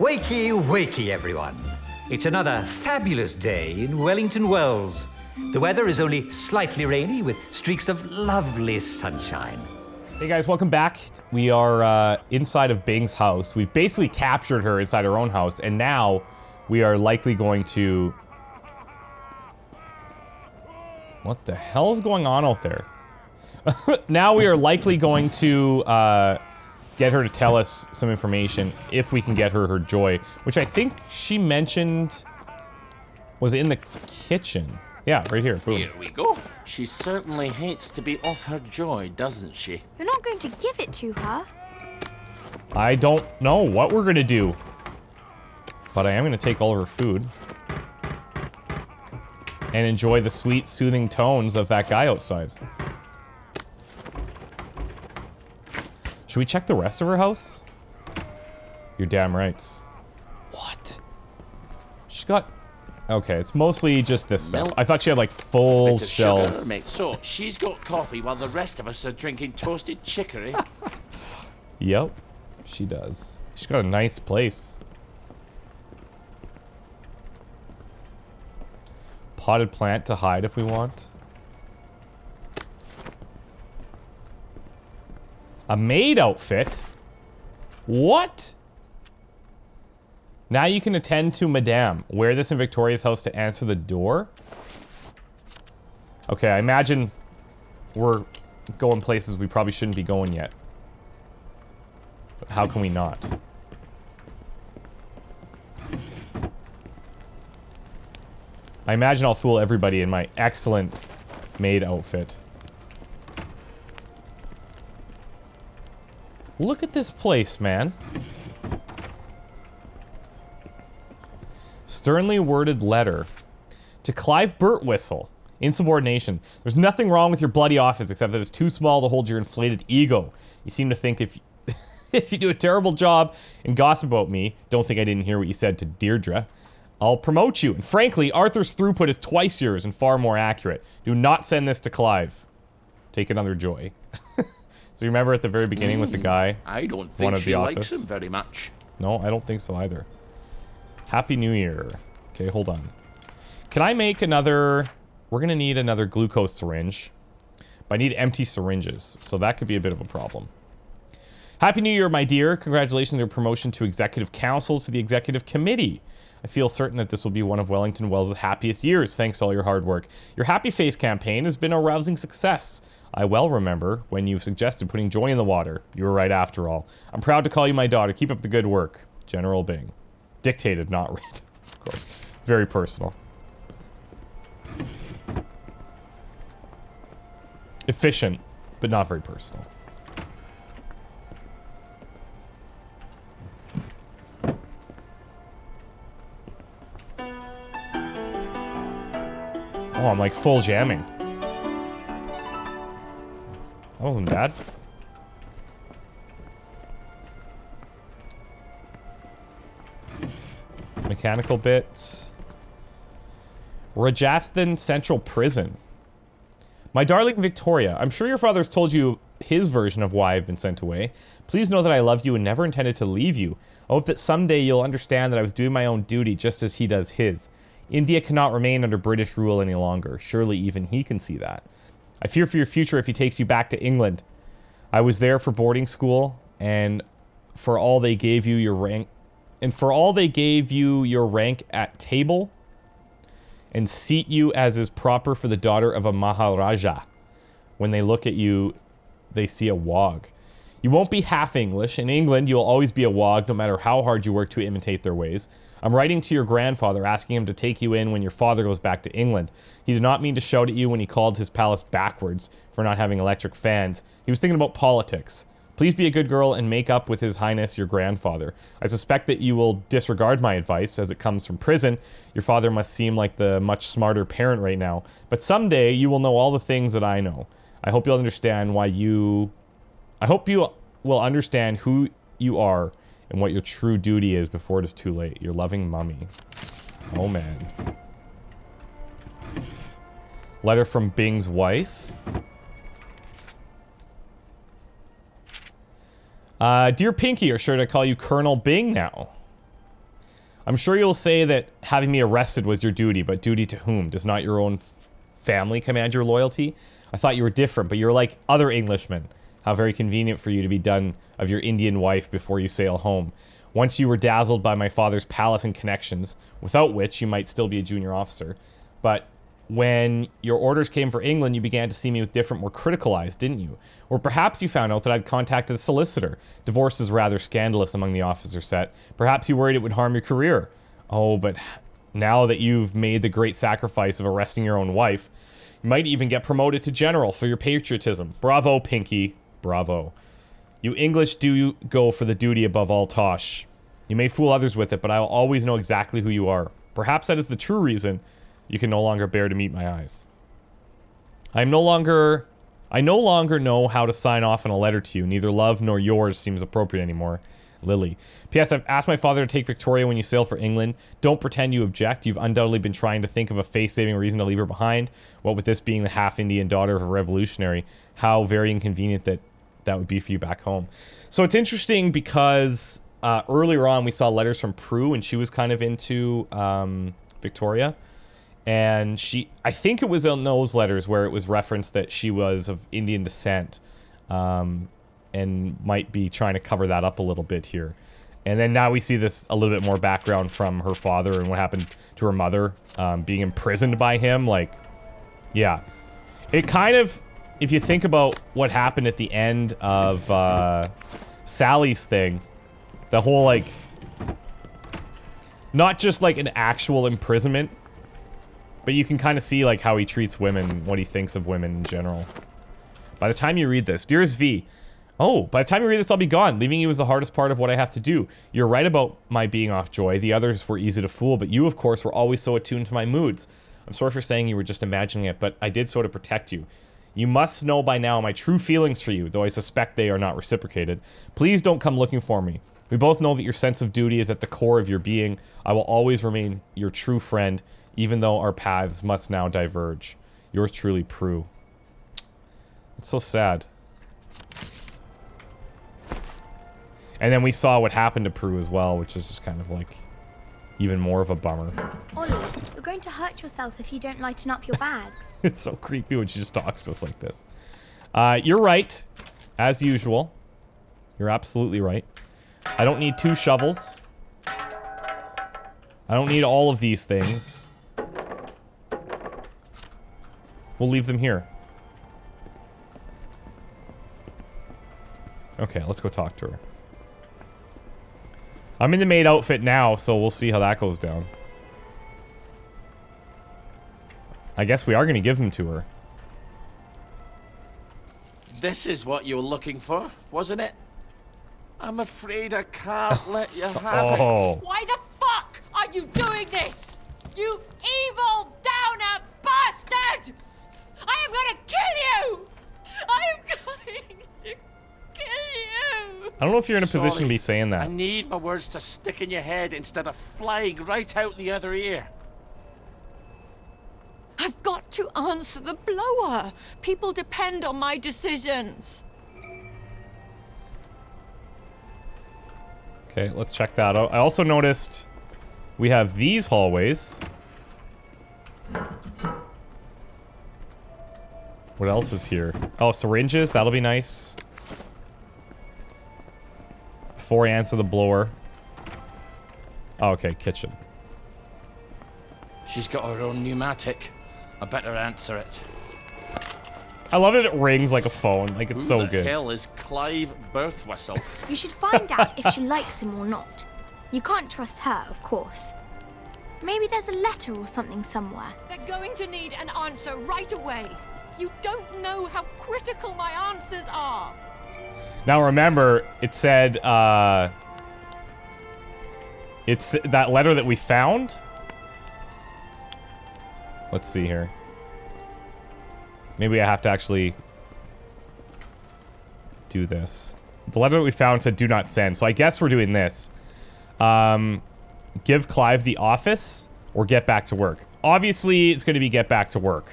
Wakey, wakey, everyone. It's another fabulous day in Wellington Wells. The weather is only slightly rainy with streaks of lovely sunshine. Hey guys, welcome back. We are inside of Bing's house. We've basically captured her inside her own house, and now we are likely going to... What the hell is going on out there? Now we are likely going to get her to tell us some information if we can get her joy, which I think she mentioned was in the kitchen. Yeah, right here. Boom. Here we go. She certainly hates to be off her joy, doesn't she? You're not going to give it to her? I don't know what we're gonna do, but I am gonna take all of her food and enjoy the sweet, soothing tones of that guy outside. Should we check the rest of her house? You're damn rights. What? She's got... Okay, it's mostly just this stuff. Milk, I thought she had like full bit of shelves. Sugar, mate. So, she's got coffee while the rest of us are drinking toasted chicory. Yep, she does. She's got a nice place. Potted plant to hide if we want. A maid outfit? What? Now you can attend to Madame. Wear this in Victoria's house to answer the door? Okay, I imagine we're going places we probably shouldn't be going yet. But how can we not? I imagine I'll fool everybody in my excellent maid outfit. Look at this place, man. Sternly worded letter to Clive Birtwistle. Insubordination. There's nothing wrong with your bloody office except that it's too small to hold your inflated ego. You seem to think if if you do a terrible job and gossip about me, don't think I didn't hear what you said to Deirdre, I'll promote you. And frankly, Arthur's throughput is twice yours and far more accurate. Do not send this to Clive. Take another joy. So you remember at the very beginning with the guy? I don't think she likes him very much. No, I don't think so either. Happy New Year. Okay, hold on. Can I make another... We're gonna need another glucose syringe. But I need empty syringes, so that could be a bit of a problem. Happy New Year, my dear. Congratulations on your promotion to Executive Council to the Executive Committee. I feel certain that this will be one of Wellington Wells' happiest years, thanks to all your hard work. Your Happy Face campaign has been a rousing success. I well remember when you suggested putting joy in the water. You were right after all. I'm proud to call you my daughter. Keep up the good work. General Bing. Dictated, not read. Of course. Very personal. Efficient, but not very personal. Oh, I'm like full jamming. That wasn't bad. Mechanical bits. Rajasthan Central Prison. My darling Victoria, I'm sure your father has told you his version of why I've been sent away. Please know that I love you and never intended to leave you. I hope that someday you'll understand that I was doing my own duty just as he does his. India cannot remain under British rule any longer. Surely even he can see that. I fear for your future if he takes you back to England. I was there for boarding school, and for all they gave you your rank, at table, and seat you as is proper for the daughter of a Maharaja. When they look at you, they see a wog. You won't be half English. In England, you'll always be a wog, no matter how hard you work to imitate their ways. I'm writing to your grandfather, asking him to take you in when your father goes back to England. He did not mean to shout at you when he called his palace backwards for not having electric fans. He was thinking about politics. Please be a good girl and make up with His Highness your grandfather. I suspect that you will disregard my advice as it comes from prison. Your father must seem like the much smarter parent right now. But someday you will know all the things that I know. I hope you'll understand why you... I hope you will understand who you are and what your true duty is before it is too late. Your loving mummy. Oh, man. Letter from Bing's wife. Dear Pinky, or should I call you Colonel Bing now? I'm sure you'll say that having me arrested was your duty, but duty to whom? Does not your own family command your loyalty? I thought you were different, but you're like other Englishmen. How very convenient for you to be done of your Indian wife before you sail home. Once you were dazzled by my father's palace and connections, without which you might still be a junior officer. But when your orders came for England, you began to see me with different, more critical eyes, didn't you? Or perhaps you found out that I'd contacted a solicitor. Divorce is rather scandalous among the officer set. Perhaps you worried it would harm your career. Oh, but now that you've made the great sacrifice of arresting your own wife, you might even get promoted to general for your patriotism. Bravo, Pinky. Bravo. You English do go for the duty above all tosh. You may fool others with it, but I will always know exactly who you are. Perhaps that is the true reason you can no longer bear to meet my eyes. I no longer know how to sign off on a letter to you. Neither love nor yours seems appropriate anymore. Lily. P.S. I've asked my father to take Victoria when you sail for England. Don't pretend you object. You've undoubtedly been trying to think of a face-saving reason to leave her behind. What with this being the half-Indian daughter of a revolutionary, how very inconvenient that would be for you back home. So it's interesting because earlier on we saw letters from Prue and she was kind of into Victoria. And I think it was in those letters where it was referenced that she was of Indian descent, and might be trying to cover that up a little bit here. And then now we see this a little bit more background from her father and what happened to her mother, being imprisoned by him. Like, yeah. It kind of, if you think about what happened at the end of Sally's thing, the whole, like, not just like an actual imprisonment, but you can kind of see, like, how he treats women, what he thinks of women in general. By the time you read this, dearest V, oh, by the time you read this, I'll be gone. Leaving you is the hardest part of what I have to do. You're right about my being off Joy. The others were easy to fool, but you, of course, were always so attuned to my moods. I'm sorry for saying you were just imagining it, but I did so to protect you. You must know by now my true feelings for you, though I suspect they are not reciprocated. Please don't come looking for me. We both know that your sense of duty is at the core of your being. I will always remain your true friend, even though our paths must now diverge. Yours truly, Prue. It's so sad. And then we saw what happened to Prue as well, which is just kind of like even more of a bummer. Ollie, you're going to hurt yourself if you don't lighten up your bags. It's so creepy when she just talks to us like this. You're right, as usual. You're absolutely right. I don't need 2 shovels. I don't need all of these things. We'll leave them here. Okay, let's go talk to her. I'm in the maid outfit now, so we'll see how that goes down. I guess we are going to give them to her. This is what you were looking for, wasn't it? I'm afraid I can't let you have it. Why the fuck are you doing this? You evil downer bastard! I am gonna kill you! I am going to kill you! I don't know if you're in a position to be saying that. I need my words to stick in your head instead of flying right out the other ear. I've got to answer the blower. People depend on my decisions. Okay, let's check that out. I also noticed we have these hallways. What else is here? Oh, syringes. That'll be nice. Before I answer the blower. Oh, okay, kitchen. She's got her own pneumatic. I better answer it. I love that it rings like a phone. Like, it's so Who the good. hell is Clive Birthwhistle? You should find out if she likes him or not. You can't trust her, of course. Maybe there's a letter or something somewhere. They're going to need an answer right away. You don't know how critical my answers are. Now remember, it said, it's that letter that we found. Let's see here. Maybe I have to actually do this. The letter that we found said do not send, so I guess we're doing this. Give Clive the office or get back to work. Obviously, it's going to be get back to work.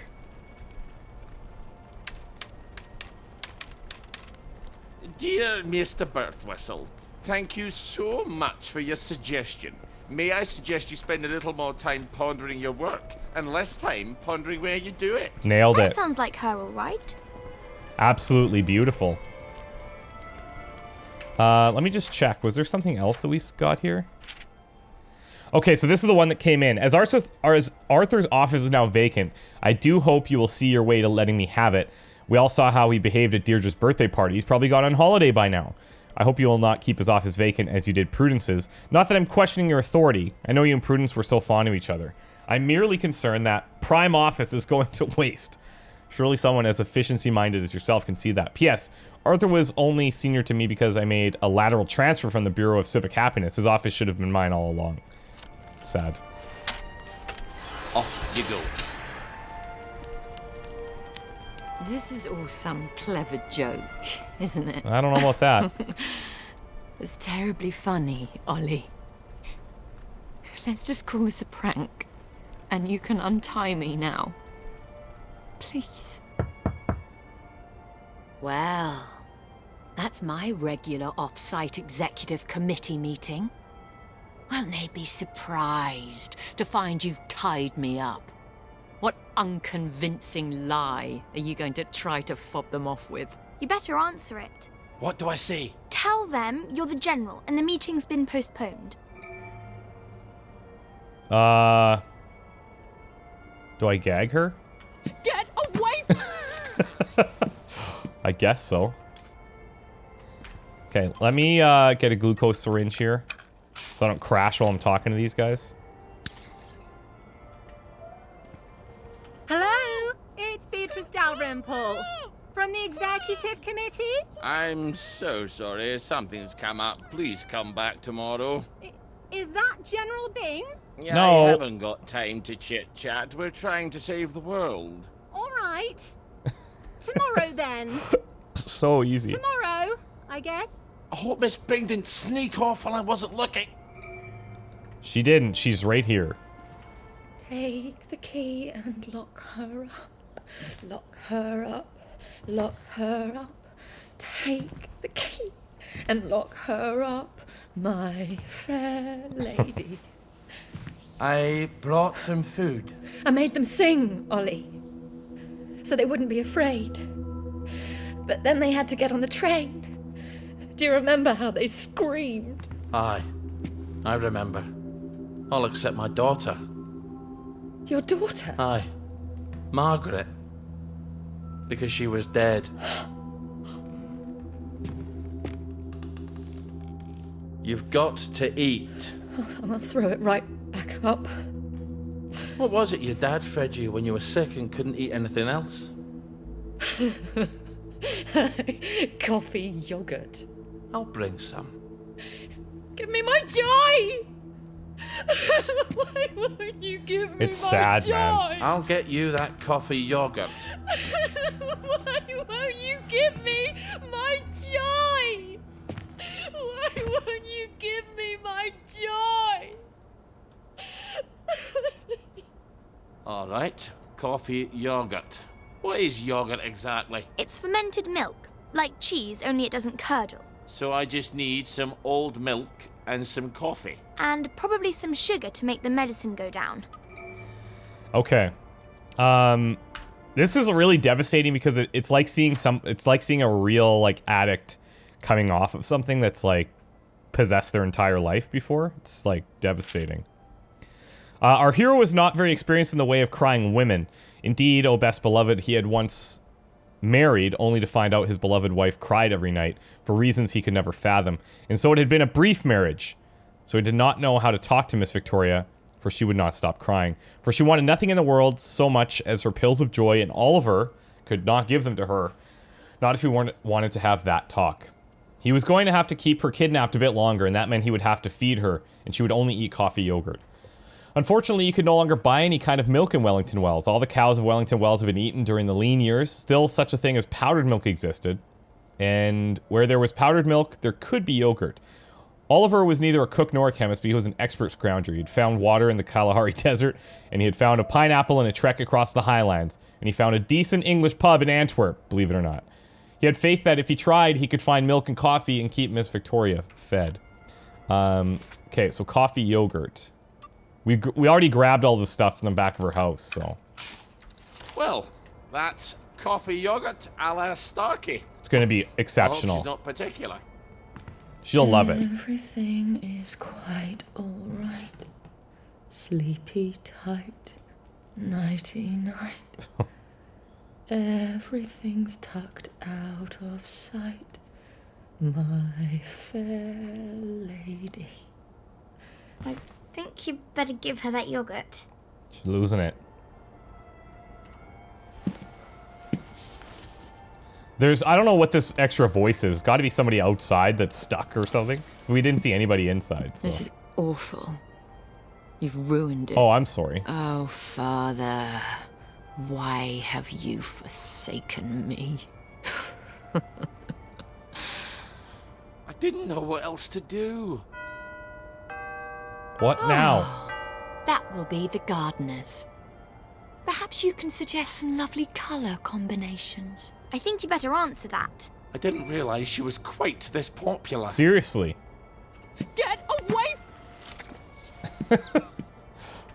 Dear Mr. Birthwhistle, thank you so much for your suggestion. May I suggest you spend a little more time pondering your work and less time pondering where you do it? Nailed That it. sounds like her, all right. Absolutely beautiful. Let me just check. Was there something else that we got here? Okay, so this is the one that came in. As Arthur's office is now vacant, I do hope you will see your way to letting me have it. We all saw how he behaved at Deirdre's birthday party. He's probably gone on holiday by now. I hope you will not keep his office vacant as you did Prudence's. Not that I'm questioning your authority. I know you and Prudence were so fond of each other. I'm merely concerned that prime office is going to waste. Surely someone as efficiency-minded as yourself can see that. P.S. Arthur was only senior to me because I made a lateral transfer from the Bureau of Civic Happiness. His office should have been mine all along. Sad. Off you go. This is all some clever joke, isn't it? I don't know about that. It's terribly funny, Ollie. Let's just call this a prank, and you can untie me now. Please. Well, that's my regular off-site executive committee meeting. Won't they be surprised to find you've tied me up? What unconvincing lie are you going to try to fob them off with? You better answer it. What do I say? Tell them you're the general and the meeting's been postponed. Do I gag her? Get away from I guess so. Okay, let me get a glucose syringe here, so I don't crash while I'm talking to these guys. Hello, it's Beatrice Dalrymple from the Executive Committee. I'm so sorry. Something's come up. Please come back tomorrow. Is that General Bing? Yeah, No. I haven't got time to chit-chat. We're trying to save the world. All right. Tomorrow then. So easy. Tomorrow, I guess. I hope Miss Bing didn't sneak off while I wasn't looking. She didn't. She's right here. Take the key and lock her up. Lock her up. Lock her up. Take the key and lock her up, my fair lady. I brought some food. I made them sing, Ollie, so they wouldn't be afraid. But then they had to get on the train. Do you remember how they screamed? Aye, I remember. All except my daughter. Your daughter? Aye, Margaret. Because she was dead. You've got to eat. And I'll throw it right back up. What was it your dad fed you when you were sick and couldn't eat anything else? Coffee yogurt. I'll bring some. Give me my joy! Why won't you give me It's my sad, joy? man. I'll get you that coffee yogurt. Why won't you give me my joy? Why won't you give me my joy? All right, coffee yogurt. What is yogurt exactly? It's fermented milk, like cheese, only it doesn't curdle. So I just need some old milk and some coffee. And probably some sugar to make the medicine go down. Okay. This is really devastating because it's like seeing a real like addict coming off of something that's like possessed their entire life before. It's like devastating. Our hero was not very experienced in the way of crying women. Indeed, oh best beloved, he had once married only to find out his beloved wife cried every night for reasons he could never fathom. And so it had been a brief marriage. So he did not know how to talk to Miss Victoria, for she would not stop crying. For she wanted nothing in the world so much as her pills of joy, and Oliver could not give them to her. Not if he wanted to have that talk. He was going to have to keep her kidnapped a bit longer, and that meant he would have to feed her, and she would only eat coffee yogurt. Unfortunately, you could no longer buy any kind of milk in Wellington Wells. All the cows of Wellington Wells have been eaten during the lean years. Still, such a thing as powdered milk existed. And where there was powdered milk, there could be yogurt. Oliver was neither a cook nor a chemist, but he was an expert scrounger. He had found water in the Kalahari Desert, and he had found a pineapple in a trek across the highlands. And he found a decent English pub in Antwerp, believe it or not. He had faith that if he tried, he could find milk and coffee and keep Miss Victoria fed. Okay, so coffee yogurt. We already grabbed all the stuff from the back of her house, so. Well, that's coffee yogurt a la Starkey. It's gonna be I hope exceptional. she's not particular. She'll love it. Everything is quite alright. Sleepy tight. Nighty night. Everything's tucked out of sight. My fair lady. I think you better give her that yogurt. She's losing it. I don't know what this extra voice is. Got to be somebody outside that's stuck or something. We didn't see anybody inside. So. This is awful. You've ruined it. Oh, I'm sorry. Oh, Father, why have you forsaken me? I didn't know what else to do. What now? That will be the gardener's. Perhaps you can suggest some lovely colour combinations. I think you better answer that. I didn't realize she was quite this popular. Seriously. Get away!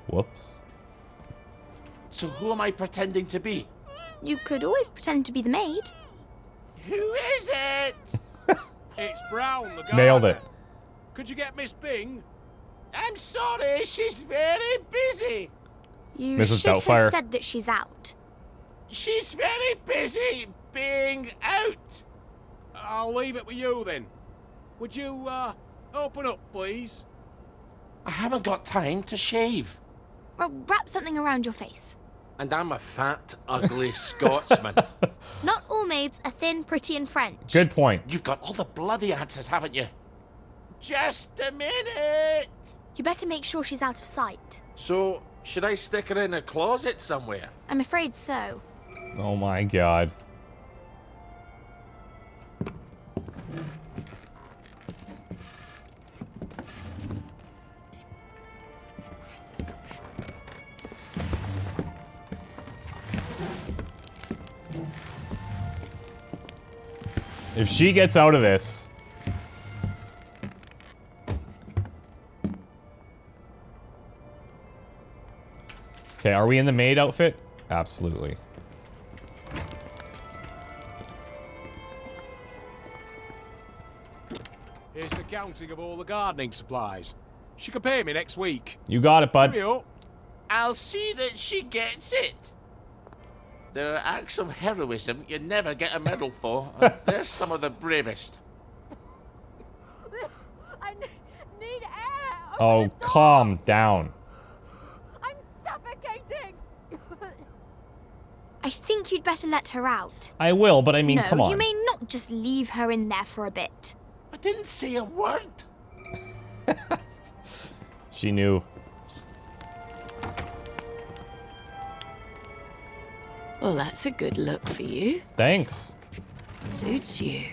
Whoops. So who am I pretending to be? You could always pretend to be the maid. Who is it? It's Brown, the gardener. Nailed it. Could you get Miss Bing? I'm sorry, she's very busy. You Mrs. should Doubtfire. have said that she's out. She's very busy being out. I'll leave it with you then. Would you, open up, please? I haven't got time to shave. Well, wrap something around your face. And I'm a fat, ugly Scotsman. Not all maids are thin, pretty, and French. Good point. You've got all the bloody answers, haven't you? Just a minute. You better make sure she's out of sight. So, should I stick her in a closet somewhere? I'm afraid so. Oh my god. If she gets out of this... Okay, are we in the maid outfit? Absolutely. Here's the counting of all the gardening supplies. She can pay me next week. You got it, bud. Hurry up. I'll see that she gets it. There are acts of heroism you never get a medal for, and they're some of the bravest. I need air. Oh, calm down. I'm suffocating. I think you'd better let her out. I will, but I mean, no, come on. you may not just leave her in there for a bit. I didn't say a word. She knew. Well, that's a good look for you. Thanks. Suits you.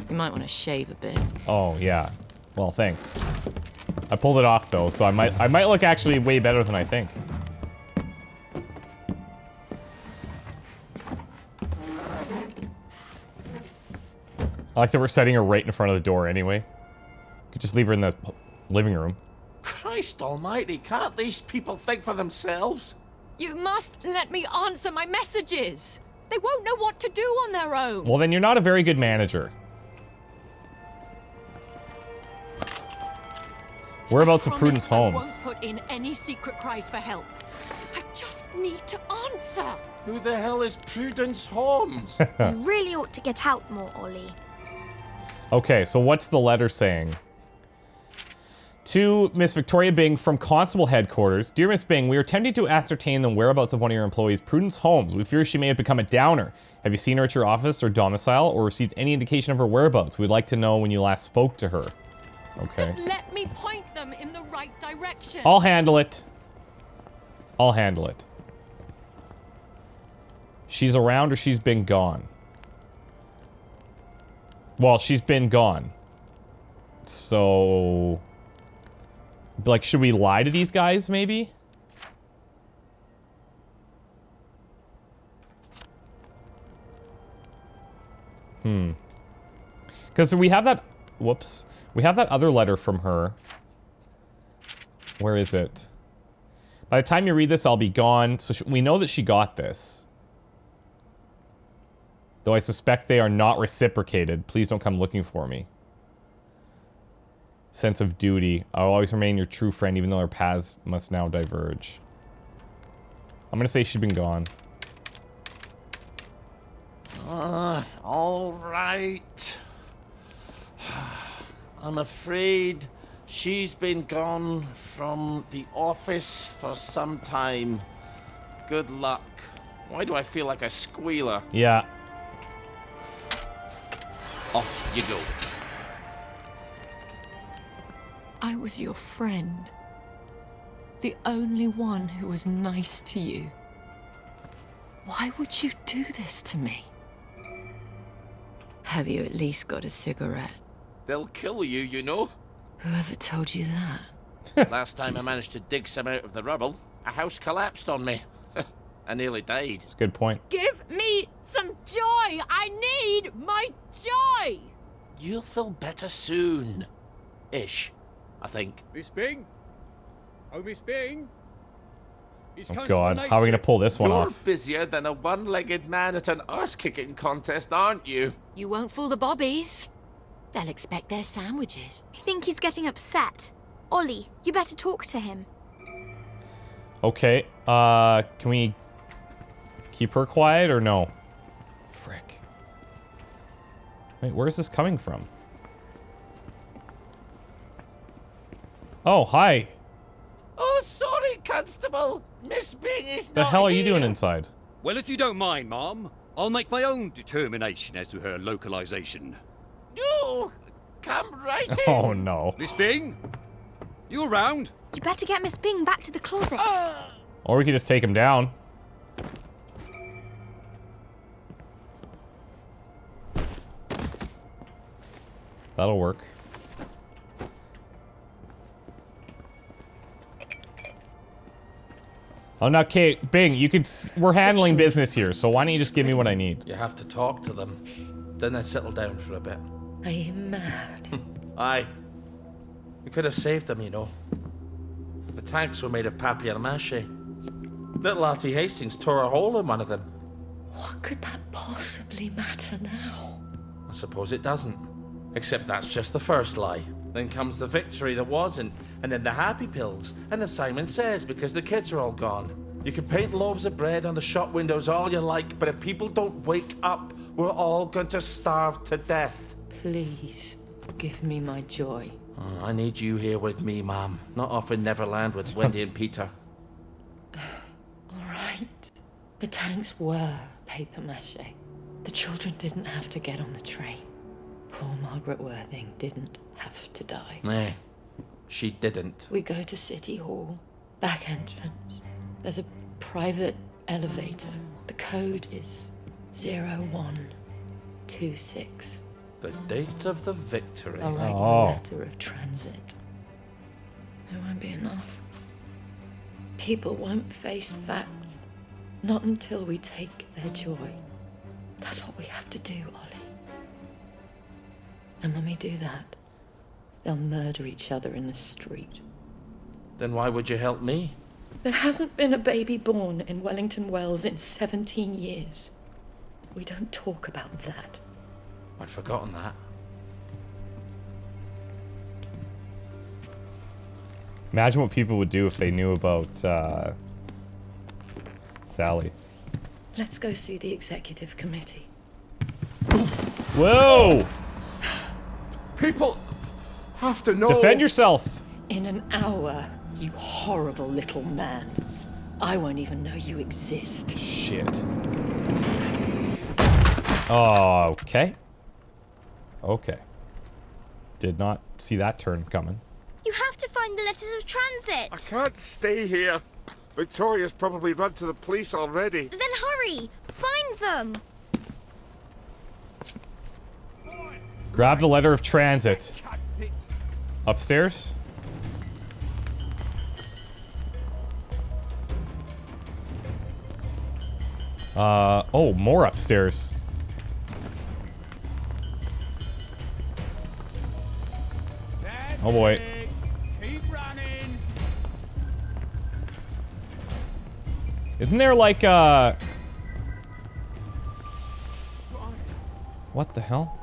You might want to shave a bit. Oh, yeah. Well, thanks. I pulled it off, though, so I might look actually way better than I think. I like that we're setting her right in front of the door anyway. Could just leave her in the living room. Christ almighty, can't these people think for themselves? You must let me answer my messages. They won't know what to do on their own. Well, then you're not a very good manager. Whereabouts of Prudence I Holmes? won't put in any secret cries for help. I just need to answer. Who the hell is Prudence Holmes? You really ought to get out more, Ollie. Okay, so what's the letter saying? To Miss Victoria Bing from Constable Headquarters. Dear Miss Bing, we are attempting to ascertain the whereabouts of one of your employees, Prudence Holmes. We fear she may have become a downer. Have you seen her at your office or domicile or received any indication of her whereabouts? We'd like to know when you last spoke to her. Okay. Just let me point them in the right direction. I'll handle it. I'll handle it. She's around or she's been gone? Well, she's been gone. So... like, should we lie to these guys, maybe? Because we have that... whoops. We have that other letter from her. Where is it? By the time you read this, I'll be gone. So we know that she got this. Though I suspect they are not reciprocated. Please don't come looking for me. Sense of duty. I'll always remain your true friend, even though our paths must now diverge. I'm gonna say she's been gone. All right. I'm afraid she's been gone from the office for some time. Good luck. Why do I feel like a squealer? Yeah. Off you go. I was your friend. The only one who was nice to you. Why would you do this to me? Have you at least got a cigarette? They'll kill you, you know. Whoever told you that? Last time I managed to dig some out of the rubble, a house collapsed on me. I nearly died. That's a good point. Give me some joy! I need my joy! You'll feel better soon. Ish, I think. Miss Bing? Oh, Miss Bing? It's Oh god, how are we gonna pull this one You're off? busier than a one-legged man at an arse-kicking contest, aren't you? You won't fool the Bobbies. They'll expect their sandwiches. I think he's getting upset. Ollie, you better talk to him. Okay, can we keep her quiet or no? Frick. Wait, where's this coming from? Oh, hi. Oh, sorry, Constable. Miss Bing is not The hell are you here. doing inside? Well, if you don't mind, Mom, I'll make my own determination as to her localization. No, come right in. Oh no. Miss Bing? You around? You better get Miss Bing back to the closet. Or we could just take him down. That'll work. Oh, now, Kate, Bing, you could. We're handling business here, so why don't you just give me what I need? You have to talk to them. Then they settle down for a bit. Are you mad? Aye. We could have saved them, you know. The tanks were made of papier-mâché. Little Artie Hastings tore a hole in one of them. What could that possibly matter now? I suppose it doesn't. Except that's just the first lie. Then comes the victory that wasn't, and then the happy pills, and the Simon Says because the kids are all gone. You can paint loaves of bread on the shop windows all you like, but if people don't wake up, we're all going to starve to death. Please, give me my joy. Oh, I need you here with me, Mom. Not off in Neverland with Wendy and Peter. All right. The tanks were papier-mâché. The children didn't have to get on the train. Poor Margaret Worthing didn't have to die. Nah, she didn't. We go to City Hall, back entrance. There's a private elevator. The code is 0126. The date of the victory. I'll write you a letter of transit. It won't be enough. People won't face facts. Not until we take their joy. That's what we have to do, Ollie. And when we do that, they'll murder each other in the street. Then why would you help me? There hasn't been a baby born in Wellington Wells in 17 years. We don't talk about that. I'd forgotten that. Imagine what people would do if they knew about Sally. Let's go see the executive committee. Whoa! People have to know. Defend yourself! In an hour, you horrible little man. I won't even know you exist. Shit. Oh, okay. Okay. Did not see that turn coming. You have to find the letters of transit. I can't stay here. Victoria's probably run to the police already. Then hurry. Find them. Grab the letter of transit. Upstairs? Oh, more upstairs. Oh boy. Keep running. Isn't there like what the hell?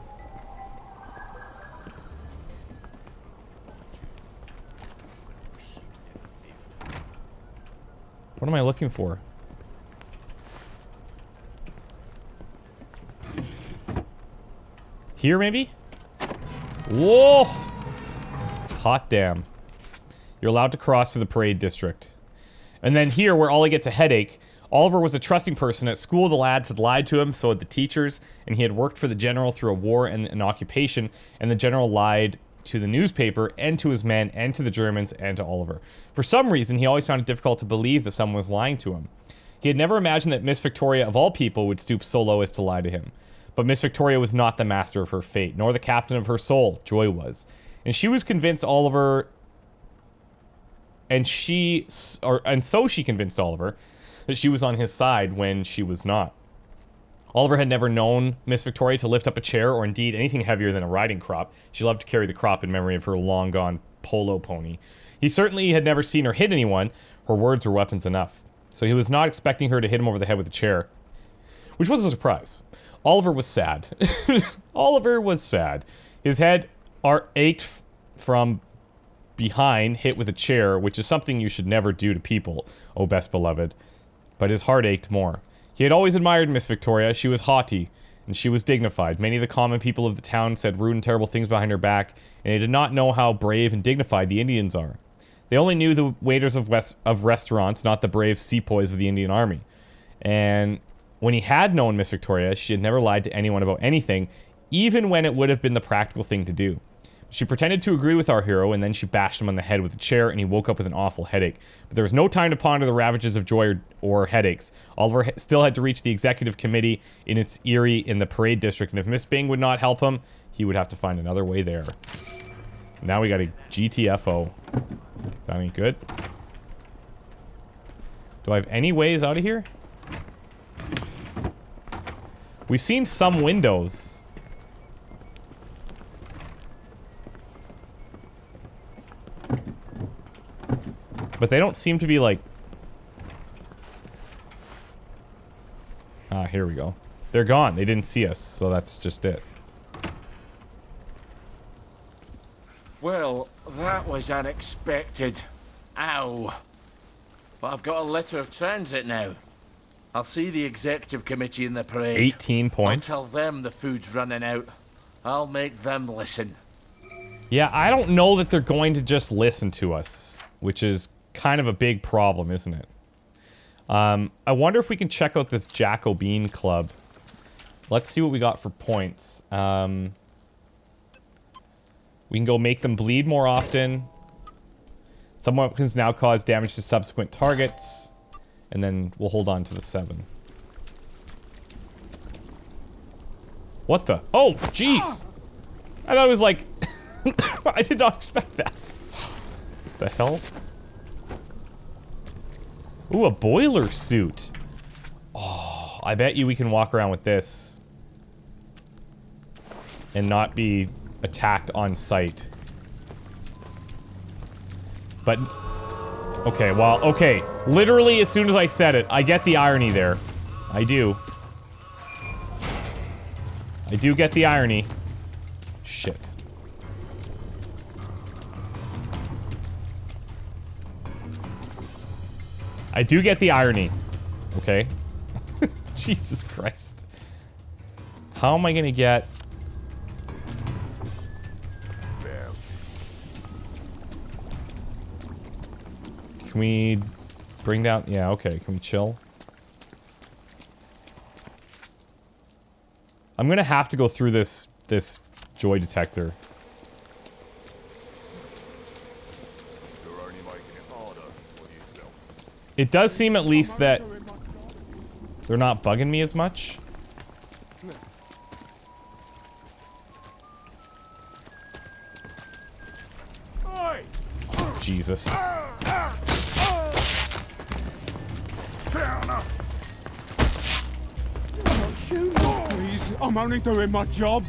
What am I looking for? Here, maybe? Whoa! Hot damn. You're allowed to cross to the parade district. And then here, where Ollie gets a headache, Oliver was a trusting person. At school, the lads had lied to him, so had the teachers, and he had worked for the general through a war and an occupation, and the general lied to the newspaper, and to his men, and to the Germans, and to Oliver. For some reason, he always found it difficult to believe that someone was lying to him. He had never imagined that Miss Victoria, of all people, would stoop so low as to lie to him. But Miss Victoria was not the master of her fate, nor the captain of her soul. Joy was. And she was convinced Oliver... And so she convinced Oliver that she was on his side when she was not. Oliver had never known Miss Victoria to lift up a chair or indeed anything heavier than a riding crop. She loved to carry the crop in memory of her long-gone polo pony. He certainly had never seen her hit anyone. Her words were weapons enough. So he was not expecting her to hit him over the head with a chair, which was a surprise. Oliver was sad. Oliver was sad. His head ached from behind, hit with a chair, which is something you should never do to people, oh best beloved. But his heart ached more. He had always admired Miss Victoria. She was haughty, and she was dignified. Many of the common people of the town said rude and terrible things behind her back, and they did not know how brave and dignified the Indians are. They only knew the waiters of restaurants, not the brave sepoys of the Indian Army. And when he had known Miss Victoria, she had never lied to anyone about anything, even when it would have been the practical thing to do. She pretended to agree with our hero, and then she bashed him on the head with a chair, and he woke up with an awful headache. But there was no time to ponder the ravages of joy or headaches. Oliver still had to reach the executive committee in its eyrie in the parade district, and if Miss Bing would not help him, he would have to find another way there. Now we got a GTFO. Is that any good? Do I have any ways out of here? We've seen some windows. But they don't seem to be like... Ah, here we go. They're gone. They didn't see us, so that's just it. Well, that was unexpected. Ow. But I've got a letter of transit now. I'll see the executive committee in the parade. 18 points. I'll tell them the food's running out. I'll make them listen. Yeah, I don't know that they're going to just listen to us, which is kind of a big problem, isn't it? I wonder if we can check out this Jacobin Club. Let's see what we got for points. We can go make them bleed more often. Some weapons now cause damage to subsequent targets. And then we'll hold on to the 7. What the? Oh, jeez! I thought it was like... I did not expect that. What the hell? Ooh, a boiler suit. Oh, I bet you we can walk around with this. And not be attacked on sight. But... Okay, well, okay. Literally, as soon as I said it, I get the irony there. I do. I do get the irony. Shit. I do get the irony. Okay. Jesus Christ. How am I gonna get... Can we bring down... Yeah, okay. Can we chill? I'm gonna have to go through this joy detector. It does seem at least that they're not bugging me as much. Jesus. Please, I'm only doing my job.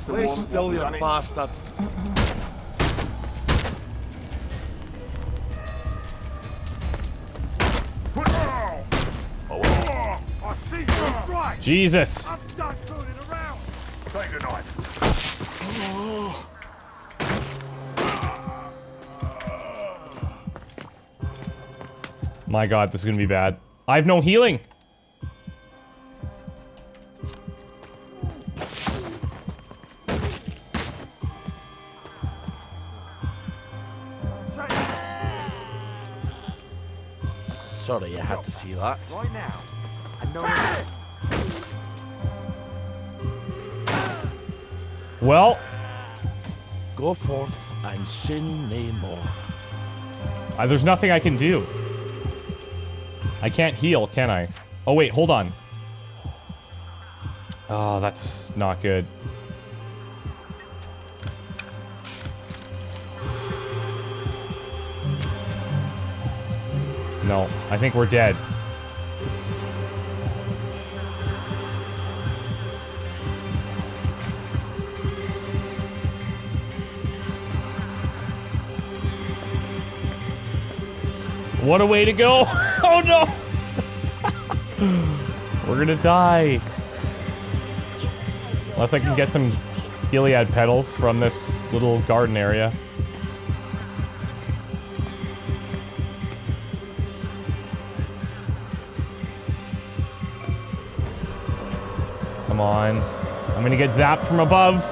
Lay still, you bastard. Jesus. I'm done fooling around. Take a knife. My god, this is gonna be bad. I have no healing. Sorry, you had to see that. Right now. I know. Well, Go forth and sin nae more. there's nothing I can do. I can't heal, can I? Oh wait, hold on. Oh, that's not good. No, I think we're dead. What a way to go! Oh no! We're gonna die. Unless I can get some Gilead petals from this little garden area. Come on. I'm gonna get zapped from above.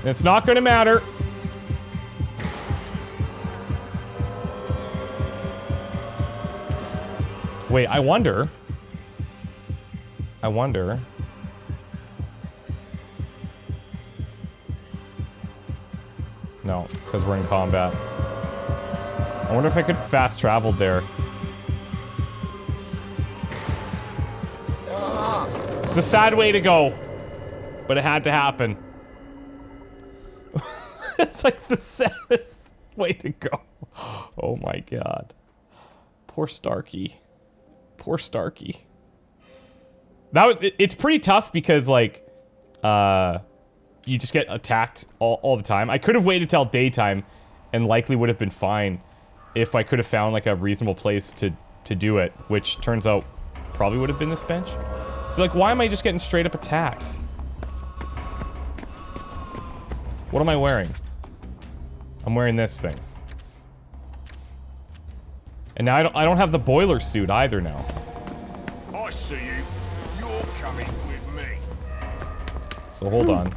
And it's not gonna matter. Wait, I wonder. No, because we're in combat. I wonder if I could fast travel there. It's a sad way to go, but it had to happen. It's like the saddest way to go. Oh my god. Poor Starkey. Poor Starkey. That was, it's pretty tough because like, you just get attacked all the time. I could have waited till daytime and likely would have been fine if I could have found like a reasonable place to do it, which turns out probably would have been this bench. So like, why am I just getting straight up attacked? What am I wearing? I'm wearing this thing. And now I don't have the boiler suit either now. I see you. You're coming with me. So hold on.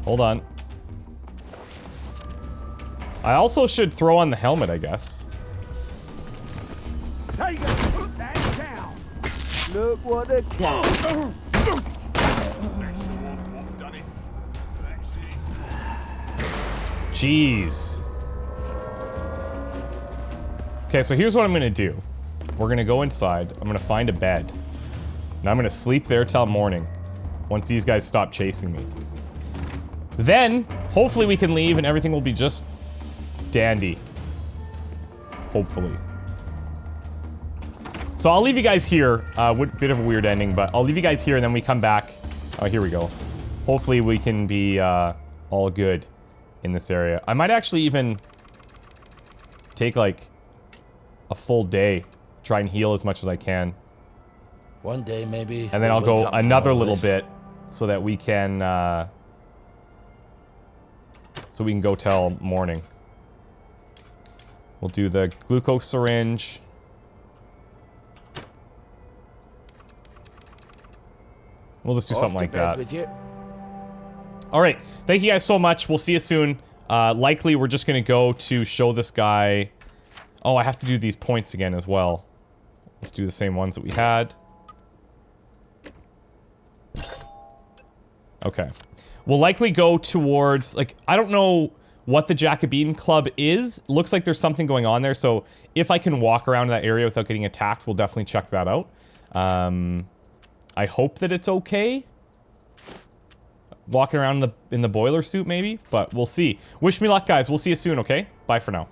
Hold on. I also should throw on the helmet, I guess. Take it. Put that down. Look what a cat. Jeez. Okay, so here's what I'm gonna do. We're gonna go inside. I'm gonna find a bed. And I'm gonna sleep there till morning. Once these guys stop chasing me. Then, hopefully we can leave and everything will be just dandy. Hopefully. So I'll leave you guys here. Bit of a weird ending, but I'll leave you guys here and then we come back. Oh, here we go. Hopefully we can be all good in this area. I might actually even take like a full day. Try and heal as much as I can. One day, maybe. And then I'll go another little bit so that we can, go till morning. We'll do the glucose syringe. We'll just do something like that. Alright, thank you guys so much. We'll see you soon. Likely we're just gonna go to show this guy... Oh, I have to do these points again as well. Let's do the same ones that we had. Okay. We'll likely go towards, like, I don't know what the Jacobin Club is. Looks like there's something going on there, so if I can walk around that area without getting attacked, we'll definitely check that out. I hope that it's okay. walking around in the boiler suit maybe, but we'll see. Wish me luck, guys. We'll see you soon, okay? Bye for now.